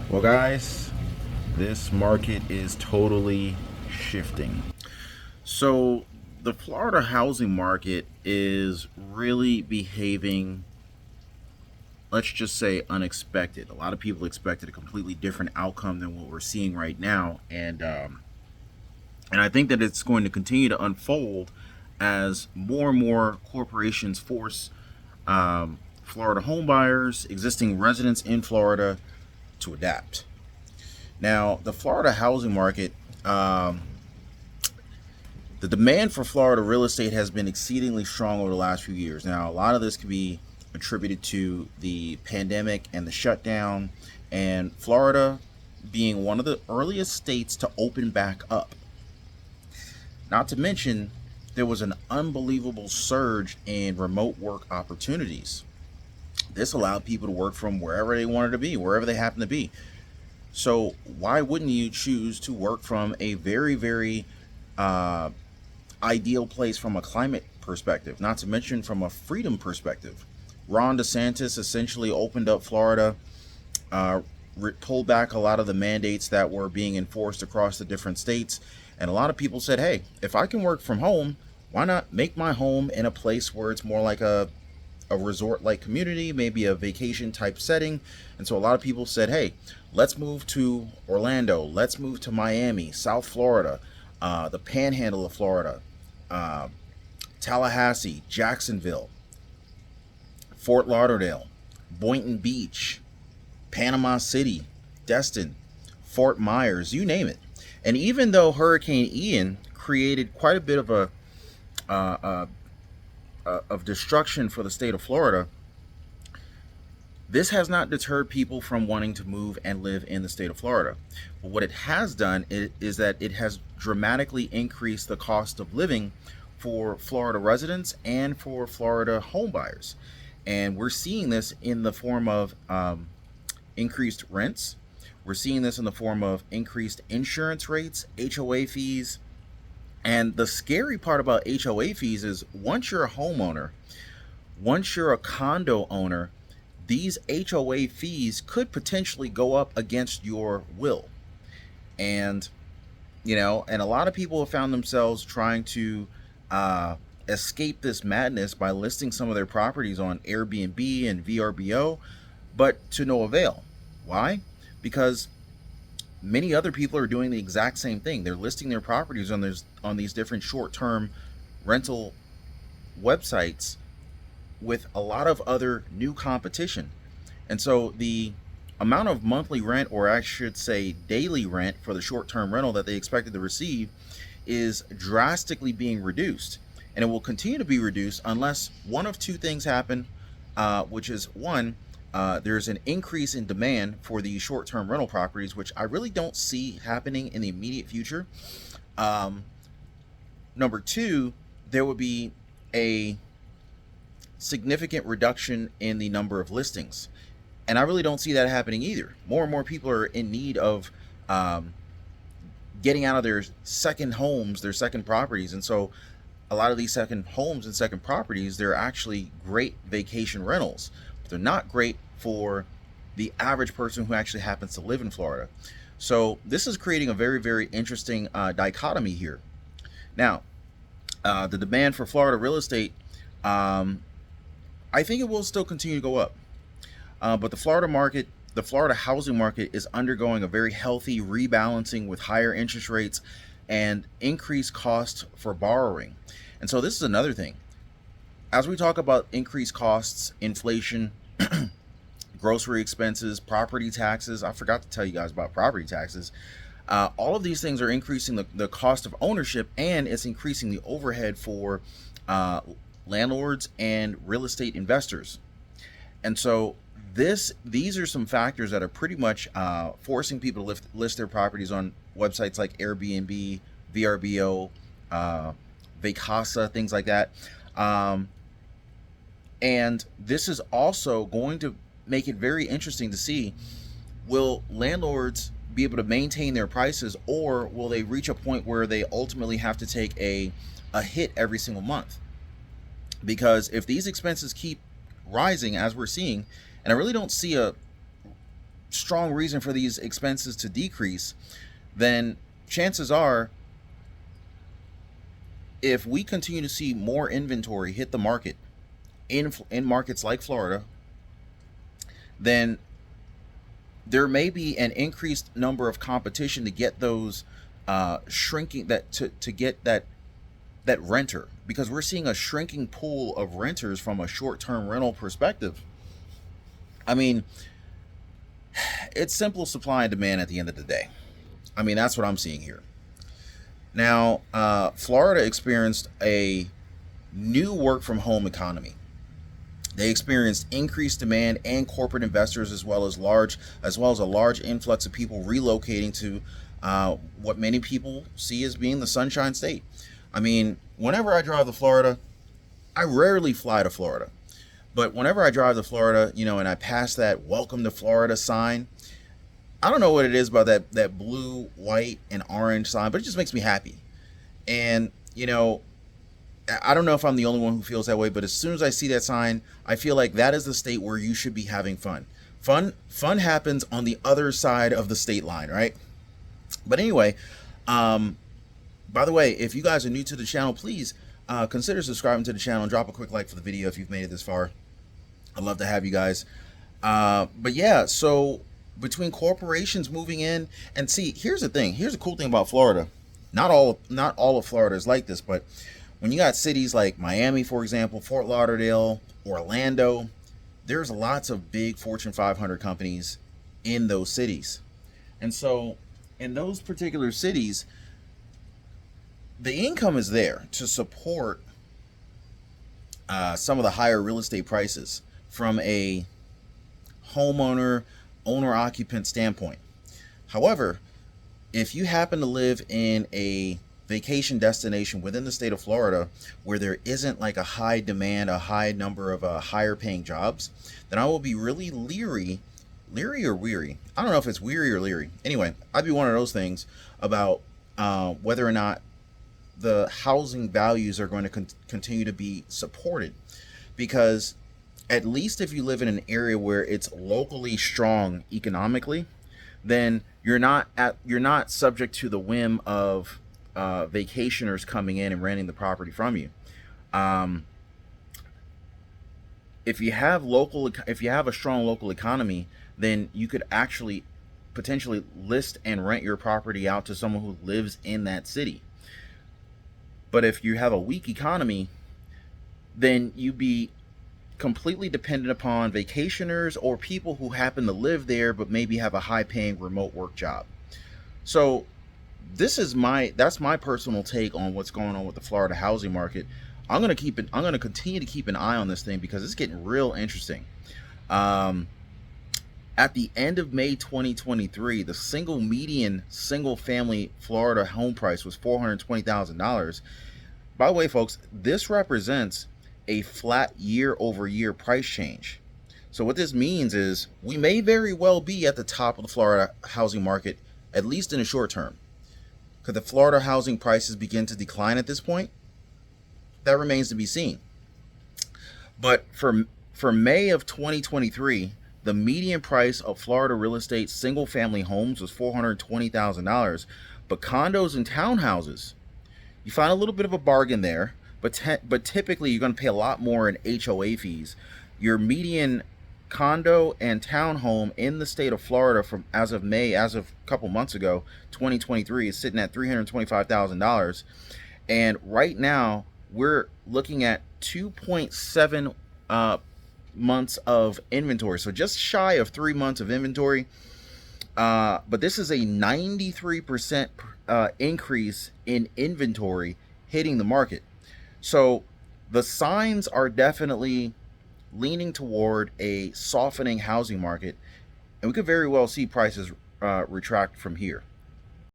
Well, guys, this market is totally shifting. So, the Florida housing market is really behaving, let's just say, unexpected. A lot of people expected a completely different outcome than what we're seeing right now, and I think that it's going to continue to unfold as more and more corporations force Florida homebuyers, existing residents in Florida, to adapt. Now, the Florida housing market, the demand for Florida real estate has been exceedingly strong over the last few years. Now, a lot of this can be attributed to the pandemic and the shutdown, and Florida being one of the earliest states to open back up. Not to mention, there was an unbelievable surge in remote work opportunities. This allowed people to work from wherever they wanted to be, wherever they happened to be. So, why wouldn't you choose to work from a very, very uh, ideal place from a climate perspective, not to mention from a freedom perspective? Ron DeSantis essentially opened up Florida, uh, pulled back a lot of the mandates that were being enforced across the different states. And a lot of people said, hey, if I can work from home, why not make my home in a place where it's more like a resort like community, maybe a vacation type setting? And so a lot of people said, hey, let's move to Orlando, let's move to Miami, South Florida, the panhandle of Florida, uh, Tallahassee, Jacksonville, Fort Lauderdale, Boynton Beach, Panama City, Destin, Fort Myers, you name it. And even though Hurricane Ian created quite a bit of uh, uh, of destruction for the state of Florida, this has not deterred people from wanting to move and live in the state of Florida. But what it has done is that it has dramatically increased the cost of living for Florida residents and for Florida homebuyers. And we're seeing this in the form of increased rents. We're seeing this in the form of increased insurance rates, HOA fees. And the scary part about HOA fees is once you're a homeowner, once you're a condo owner, these HOA fees could potentially go up against your will. And, and a lot of people have found themselves trying to uh, escape this madness by listing some of their properties on Airbnb and VRBO, but to no avail. Why? Because many other people are doing the exact same thing. They're listing their properties on these different short-term rental websites with a lot of other new competition. And so the amount of monthly rent, or I should say daily rent, for the short-term rental that they expected to receive is drastically being reduced. And it will continue to be reduced unless one of two things happen, which is one, there's an increase in demand for the short-term rental properties, which I really don't see happening in the immediate future. Um, Number two, there would be a significant reduction in the number of listings. And I really don't see that happening either. More and more people are in need of um, getting out of their second homes, their second properties. And so a lot of these second homes and second properties, they're actually great vacation rentals, but they're not great for the average person who actually happens to live in Florida. So this is creating a very, very interesting dichotomy here. Now, the demand for Florida real estate, um, I think it will still continue to go up. But the Florida housing market is undergoing a very healthy rebalancing with higher interest rates and increased cost for borrowing. And so this is another thing. As we talk about increased costs, inflation, grocery expenses, property taxes, I forgot to tell you guys about property taxes. All of these things are increasing the cost of ownership, and it's increasing the overhead for uh, landlords and real estate investors. And so these are some factors that are pretty much forcing people to list their properties on websites like Airbnb, VRBO, Vacasa, things like that. Um, and this is also going to make it very interesting to see, will landlords be able to maintain their prices, or will they reach a point where they ultimately have to take a hit every single month? Because if these expenses keep rising as we're seeing, and I really don't see strong reason for these expenses to decrease, then chances are, if we continue to see more inventory hit the market in markets like Florida, then there may be an increased number of competition to get those shrinking that to get that renter, because we're seeing a shrinking pool of renters from a short-term rental perspective. I mean, it's simple supply and demand at the end of the day. I mean, that's what I'm seeing here. Now, Florida experienced a new work from home economy. They experienced increased demand and corporate investors, as well as a large influx of people relocating to what many people see as being the Sunshine State. I mean, whenever I drive to Florida, I rarely fly to Florida, but whenever I drive to Florida, and I pass that "Welcome to Florida" sign, I don't know what it is about that blue, white, and orange sign, but it just makes me happy. And I don't know if I'm the only one who feels that way, but as soon as I see that sign, I feel like that is the state where you should be having fun. Fun happens on the other side of the state line, right? But anyway, by the way, if you guys are new to the channel, please consider subscribing to the channel and drop a quick like for the video if you've made it this far. I'd love to have you guys. But yeah, so between corporations moving in, and see, here's the thing. Here's the cool thing about Florida. Not all of Florida is like this, but when you got cities like Miami, for example, Fort Lauderdale, Orlando, there's lots of big Fortune 500 companies in those cities. And so in those particular cities, the income is there to support some of the higher real estate prices from a owner-occupant standpoint. However, if you happen to live in a vacation destination within the state of Florida where there isn't like a high demand, a high number of higher paying jobs, then I will be really leery or weary. I don't know if it's weary or leery. Anyway, I'd be one of those things about whether or not the housing values are going to continue to be supported, because at least if you live in an area where it's locally strong economically, then you're not subject to the whim of vacationers coming in and renting the property from you. If you have a strong local economy, then you could actually potentially list and rent your property out to someone who lives in that city. But if you have a weak economy, then you'd be completely dependent upon vacationers or people who happen to live there but maybe have a high paying remote work job. So that's my personal take on what's going on with the Florida housing market. I'm going to continue to keep an eye on this thing because it's getting real interesting. At the end of May 2023, the median single family Florida home price was $420,000. By the way, folks, this represents a flat year-over-year price change. So what this means is we may very well be at the top of the Florida housing market, at least in the short term. Could the Florida housing prices begin to decline at this point? That remains to be seen. But for May of 2023, the median price of Florida real estate single family homes was $420,000. But condos and townhouses, you find a little bit of a bargain there, but typically you're going to pay a lot more in HOA fees. Your median condo and townhome in the state of Florida as of a couple months ago, 2023, is sitting at $325,000. And right now we're looking at 2.7 months of inventory. So just shy of 3 months of inventory. But this is a 93% increase in inventory hitting the market. So the signs are definitely leaning toward a softening housing market, and we could very well see prices retract from here.